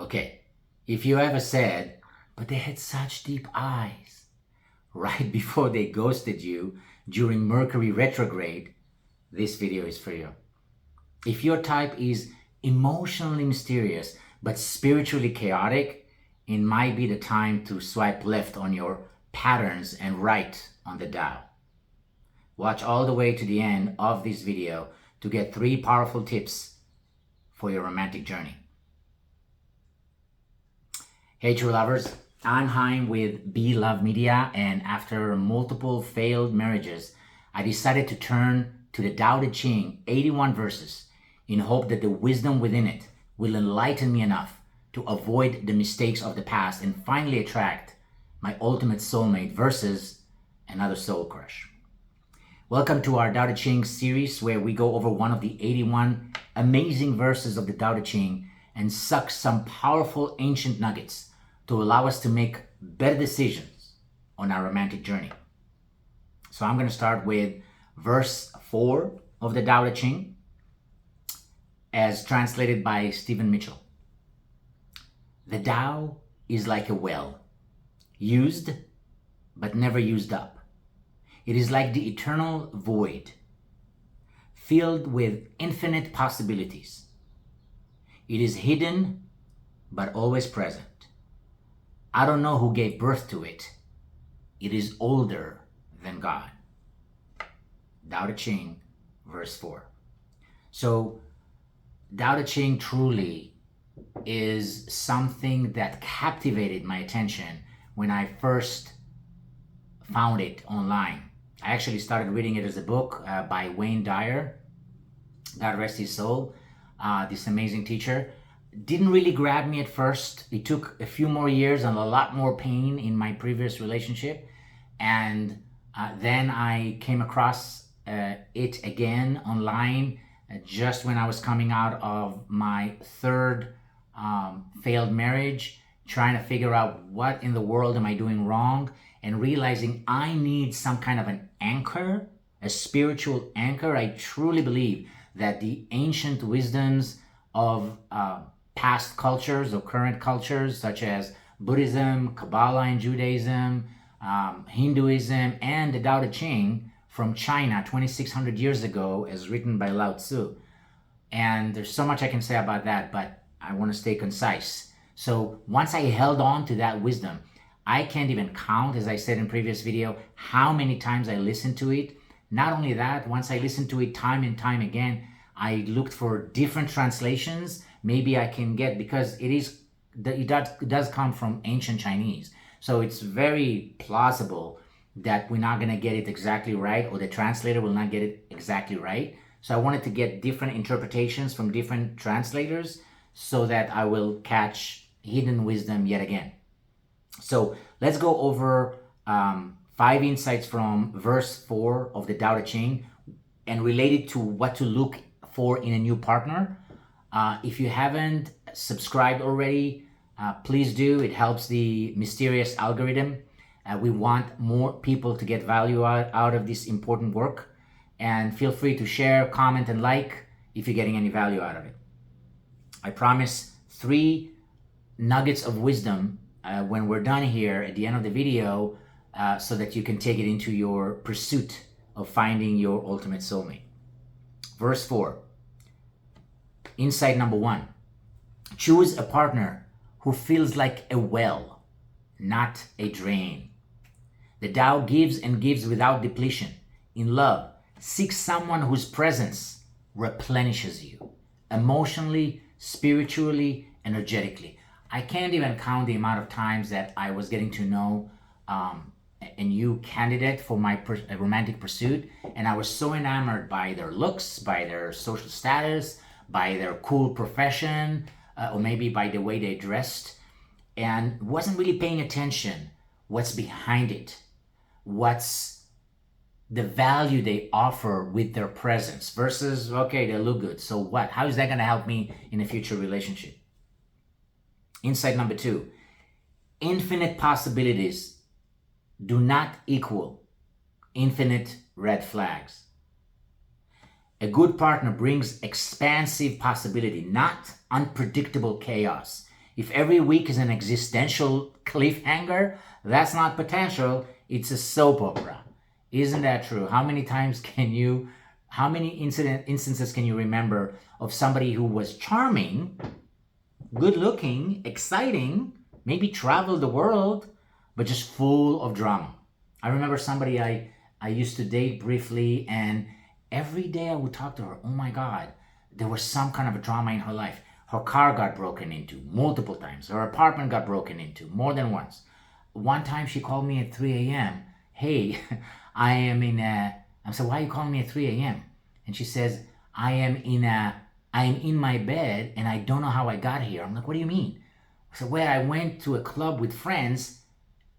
Okay, if you ever said, but they had such deep eyes right before they ghosted you during Mercury retrograde, this video is for you. If your type is emotionally mysterious but spiritually chaotic, it might be the time to swipe left on your patterns and right on the Tao. Watch all the way to the end of this video to get 3 powerful tips for your romantic journey. Hey true lovers, I'm Haim with Be Love Media, and after multiple failed marriages, I decided to turn to the Tao Te Ching 81 verses in hope that the wisdom within it will enlighten me enough to avoid the mistakes of the past and finally attract my ultimate soulmate versus another soul crush. Welcome to our Tao Te Ching series, where we go over one of the 81 amazing verses of the Tao Te Ching and suck some powerful ancient nuggets to allow us to make better decisions on our romantic journey. So I'm going to start with verse 4 of the Tao Te Ching, as translated by Stephen Mitchell. The Tao is like a well, used but never used up. It is like the eternal void, filled with infinite possibilities. It is hidden, but always present. I don't know who gave birth to it. It is older than God. Tao Te Ching, verse 4. So, Tao Te Ching truly is something that captivated my attention when I first found it online. I actually started reading it as a book by Wayne Dyer, God rest his soul, this amazing teacher. Didn't really grab me at first. It took a few more years and a lot more pain in my previous relationship. And then I came across it again online just when I was coming out of my third failed marriage, trying to figure out what in the world am I doing wrong, and realizing I need some kind of an anchor, a spiritual anchor. I truly believe that the ancient wisdoms of past cultures or current cultures, such as Buddhism, Kabbalah and Judaism, Hinduism, and the Tao Te Ching from China 2,600 years ago, as written by Lao Tzu. And there's so much I can say about that, but I want to stay concise. So once I held on to that wisdom, I can't even count, as I said in previous video, how many times I listened to it. Not only that, once I listened to it time and time again, I looked for different translations. Maybe I can get, because it does come from ancient Chinese. So it's very plausible that we're not going to get it exactly right, or the translator will not get it exactly right. So I wanted to get different interpretations from different translators so that I will catch hidden wisdom yet again. So let's go over 5 insights from verse 4 of the Tao Te Ching and relate it to what to look for in a new partner. If you haven't subscribed already, please do. It helps the mysterious algorithm. We want more people to get value out of this important work. And feel free to share, comment, and like if you're getting any value out of it. I promise 3 nuggets of wisdom when we're done here at the end of the video, so that you can take it into your pursuit of finding your ultimate soulmate. Verse 4. Insight number 1. Choose a partner who feels like a well, not a drain. The Tao gives and gives without depletion. In love, seek someone whose presence replenishes you emotionally, spiritually, energetically. I can't even count the amount of times that I was getting to know a new candidate for my romantic pursuit, and I was so enamored by their looks, by their social status, by their cool profession, or maybe by the way they dressed, and wasn't really paying attention what's behind it, what's the value they offer with their presence versus, okay, they look good, so what? How is that going to help me in a future relationship? Insight number 2. Infinite possibilities do not equal infinite red flags. A good partner brings expansive possibility, not unpredictable chaos. If every week is an existential cliffhanger, that's not potential, it's a soap opera. Isn't that true? How many instances can you remember of somebody who was charming, good looking, exciting, maybe traveled the world, but just full of drama? I remember somebody I used to date briefly, and every day I would talk to her. Oh my God, there was some kind of a drama in her life. Her car got broken into multiple times. Her apartment got broken into more than once. One time she called me at 3 a.m. Hey, I said, why are you calling me at 3 a.m.? And she says, I am in my bed and I don't know how I got here. I'm like, what do you mean? I said, well, I went to a club with friends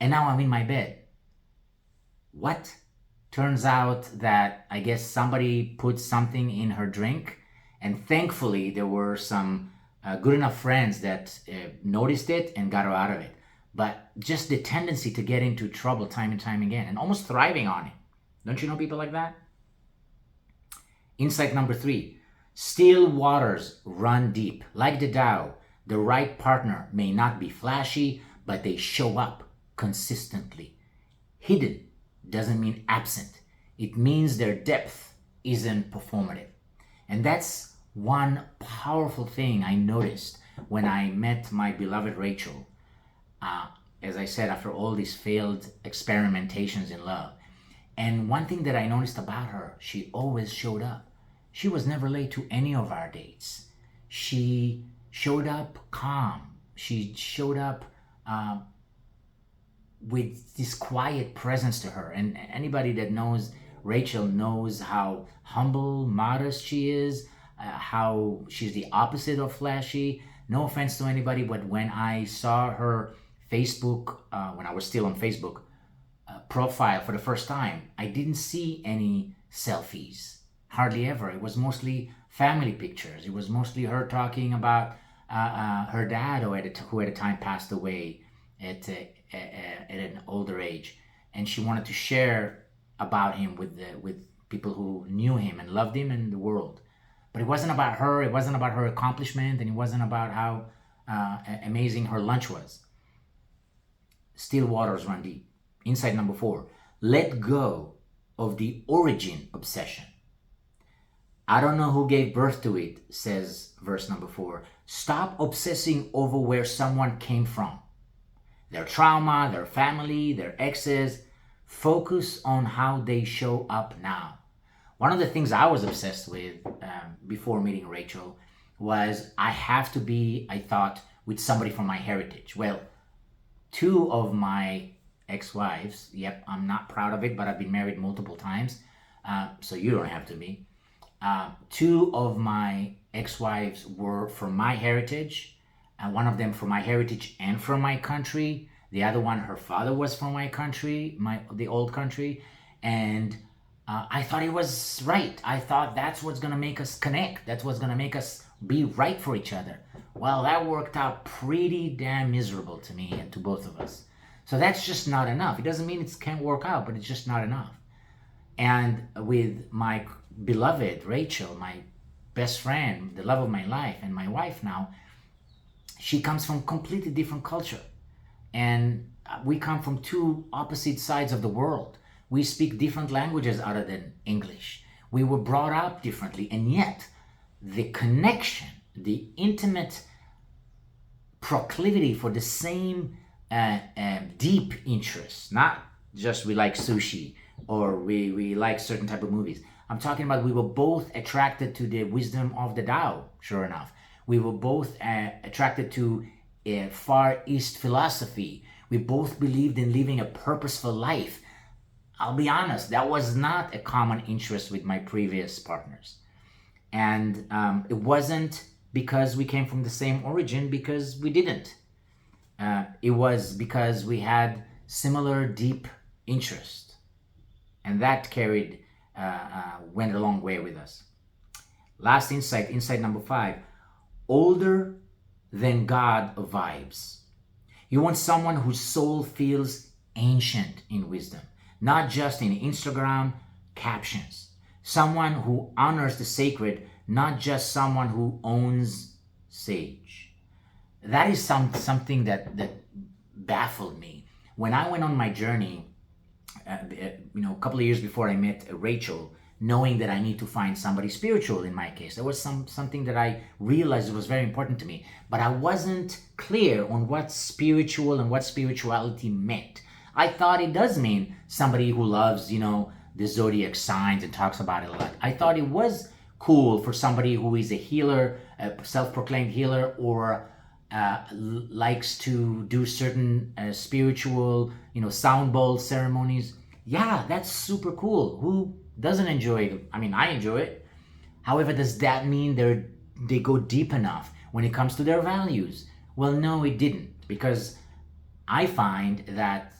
and now I'm in my bed. What? Turns out that I guess somebody put something in her drink, and thankfully there were some good enough friends that noticed it and got her out of it. But just the tendency to get into trouble time and time again and almost thriving on it. Don't you know people like that? Insight number 3, still waters run deep. Like the Tao, the right partner may not be flashy, but they show up consistently. Hidden doesn't mean absent. It means their depth isn't performative. And that's one powerful thing I noticed when I met my beloved Rachel. As I said, after all these failed experimentations in love. And one thing that I noticed about her, she always showed up. She was never late to any of our dates. She showed up calm. She showed up with this quiet presence to her. And anybody that knows Rachel knows how humble, modest she is, how she's the opposite of flashy. No offense to anybody, but when I saw her Facebook, when I was still on Facebook, profile for the first time, I didn't see any selfies, hardly ever. It was mostly family pictures. It was mostly her talking about her dad, who at a time passed away at an older age, and she wanted to share about him with people who knew him and loved him and the world. But it wasn't about her. It wasn't about her accomplishment, and it wasn't about how amazing her lunch was. Still waters run deep. Insight number 4, let go of the origin obsession. I don't know who gave birth to it, says verse number 4. Stop obsessing over where someone came from, their trauma, their family, their exes. Focus on how they show up now. One of the things I was obsessed with before meeting Rachel was I have to be, I thought, with somebody from my heritage. Well, 2 of my ex-wives, yep, I'm not proud of it, but I've been married multiple times, so you don't have to be. 2 of my ex-wives were from my heritage, one of them from my heritage and from my country. The other one, her father was from my country, the old country, and I thought it was right. I thought that's what's going to make us connect. That's what's going to make us be right for each other. Well, that worked out pretty damn miserable to me and to both of us. So that's just not enough. It doesn't mean it can't work out, but it's just not enough. And with my beloved Rachel, my best friend, the love of my life, and my wife now, she comes from completely different culture. And we come from 2 opposite sides of the world. We speak different languages other than English. We were brought up differently, and yet the connection, the intimate proclivity for the same deep interests, not just we like sushi or we like certain type of movies. I'm talking about we were both attracted to the wisdom of the Tao, sure enough. We were both attracted to Far East philosophy. We both believed in living a purposeful life. I'll be honest, that was not a common interest with my previous partners. And it wasn't because we came from the same origin, because we didn't. It was because we had similar deep interest. And that went a long way with us. Last insight, insight number 5. Older than God vibes. You want someone whose soul feels ancient in wisdom, not just in Instagram captions. Someone who honors the sacred, not just someone who owns sage. that is something that baffled me. When I went on my journey, a couple of years before I met Rachel, knowing that I need to find somebody spiritual in my case, there was something that I realized was very important to me, but I wasn't clear on what spiritual and what spirituality meant. I thought it does mean somebody who loves, the zodiac signs and talks about it a lot. I thought it was cool for somebody who is a healer, a self-proclaimed healer, or likes to do certain spiritual, sound bowl ceremonies. Yeah, that's super cool. Who doesn't enjoy it? I mean, I enjoy it. However, does that mean they go deep enough when it comes to their values? Well, no, it didn't, because I find that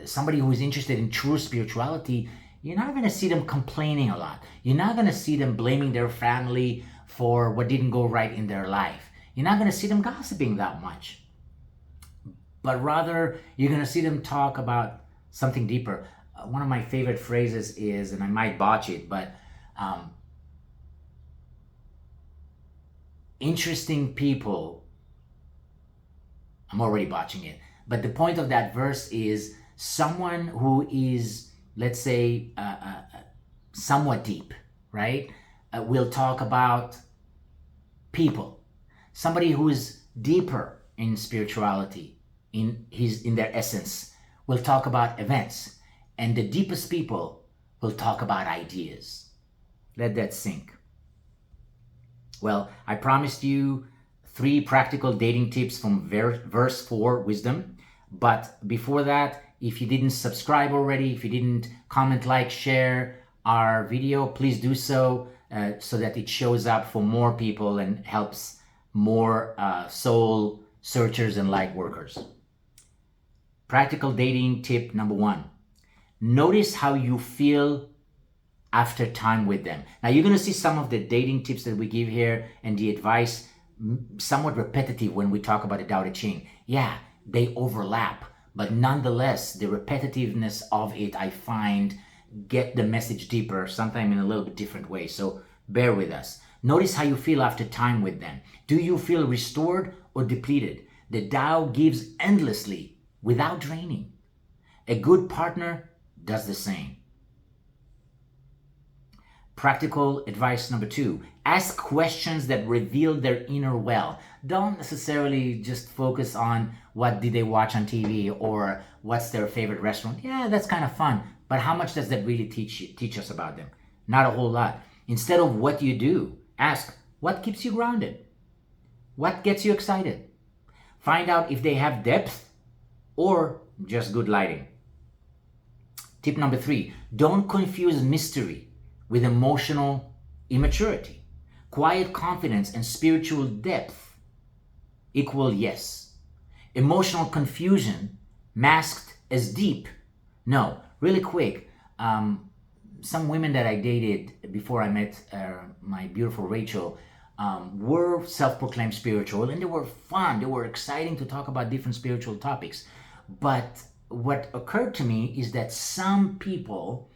somebody who is interested in true spirituality, you're not going to see them complaining a lot. You're not going to see them blaming their family for what didn't go right in their life. You're not going to see them gossiping that much. But rather, you're going to see them talk about something deeper. One of my favorite phrases is, and I might botch it, but interesting people, I'm already botching it. But the point of that verse is someone who is, let's say, somewhat deep, right? We'll talk about people. Somebody who is deeper in spirituality, in their essence, will talk about events. And the deepest people will talk about ideas. Let that sink. Well, I promised you 3 practical dating tips from verse 4 wisdom. But before that, if you didn't subscribe already, if you didn't comment, like, share our video, please do so that it shows up for more people and helps more soul searchers and light workers. Practical dating tip number 1. Notice how you feel after time with them. Now, you're going to see some of the dating tips that we give here and the advice somewhat repetitive when we talk about the Tao Te Ching. Yeah, they overlap, but nonetheless, the repetitiveness of it, I find, get the message deeper, sometimes in a little bit different way. So bear with us. Notice how you feel after time with them. Do you feel restored or depleted? The Tao gives endlessly without draining. A good partner does the same. Practical advice number 2. Ask questions that reveal their inner well. Don't necessarily just focus on what did they watch on TV or what's their favorite restaurant. Yeah, that's kind of fun. But how much does that really teach us about them? Not a whole lot. Instead of what you do, ask what keeps you grounded? What gets you excited? Find out if they have depth or just good lighting. Tip number 3. Don't confuse mystery with emotional immaturity. Quiet confidence and spiritual depth equal yes. Emotional confusion masked as deep. No, really quick. Some women that I dated before I met my beautiful Rachel were self-proclaimed spiritual, and they were fun. They were exciting to talk about different spiritual topics. But what occurred to me is that some people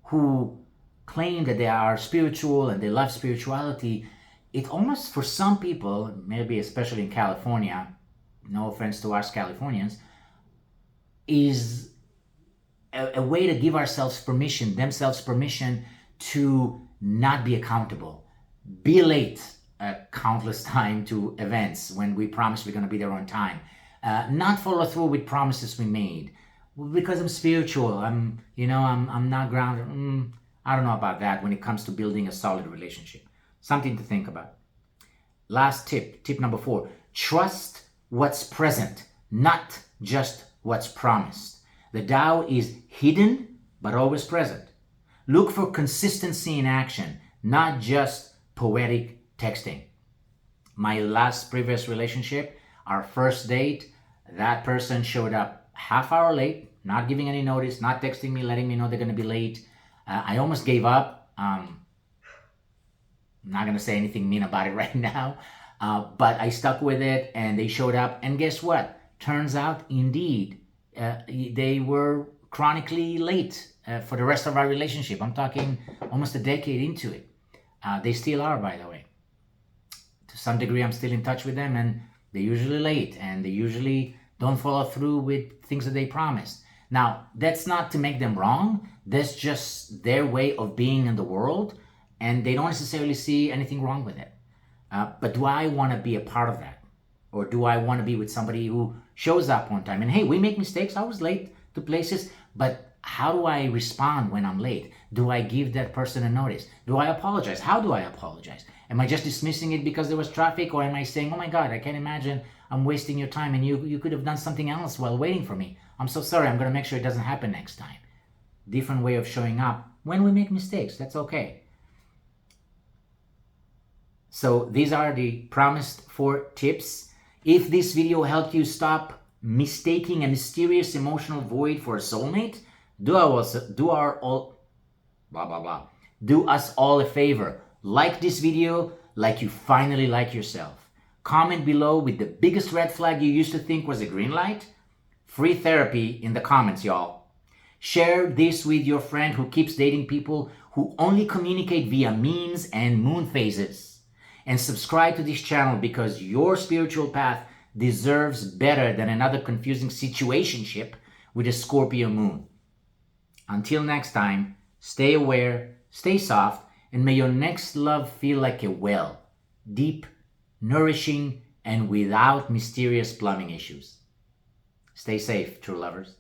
who claim that they are spiritual and they love spirituality, it almost, for some people, maybe especially in California, no offense to us Californians, is a way to give themselves permission to not be accountable. Be late countless time to events when we promise we're going to be there on time. Not follow through with promises we made. Because I'm spiritual, I'm not grounded. I don't know about that when it comes to building a solid relationship. Something to think about. Last tip number 4. Trust what's present, not just what's promised. The Tao is hidden, but always present. Look for consistency in action, not just poetic texting. My previous relationship, our first date, that person showed up half hour late, not giving any notice, not texting me, letting me know they're going to be late. I almost gave up. I'm not going to say anything mean about it right now, but I stuck with it, and they showed up. And guess what? Turns out, indeed, they were chronically late for the rest of our relationship. I'm talking almost a decade into it. They still are, by the way. to some degree, I'm still in touch with them, and they're usually late, and they usually don't follow through with things that they promised. Now, that's not to make them wrong. That's just their way of being in the world, and they don't necessarily see anything wrong with it. But do I want to be a part of that? Or do I want to be with somebody who shows up on time? And hey, we make mistakes. I was late to places, but how do I respond when I'm late? Do I give that person a notice? Do I apologize? How do I apologize? Am I just dismissing it because there was traffic? Or am I saying, oh my God, I can't imagine I'm wasting your time and you could have done something else while waiting for me. I'm so sorry. I'm going to make sure it doesn't happen next time. Different way of showing up when we make mistakes. That's okay. So these are the promised 4 tips. If this video helped you stop mistaking a mysterious emotional void for a soulmate, do us all a favor. Like this video like you finally like yourself. Comment below with the biggest red flag you used to think was a green light. Free therapy in the comments, y'all. Share this with your friend who keeps dating people who only communicate via memes and moon phases. And subscribe to this channel because your spiritual path deserves better than another confusing situationship with a Scorpio moon. Until next time, stay aware, stay soft, and may your next love feel like a well, deep, nourishing, and without mysterious plumbing issues. Stay safe, true lovers.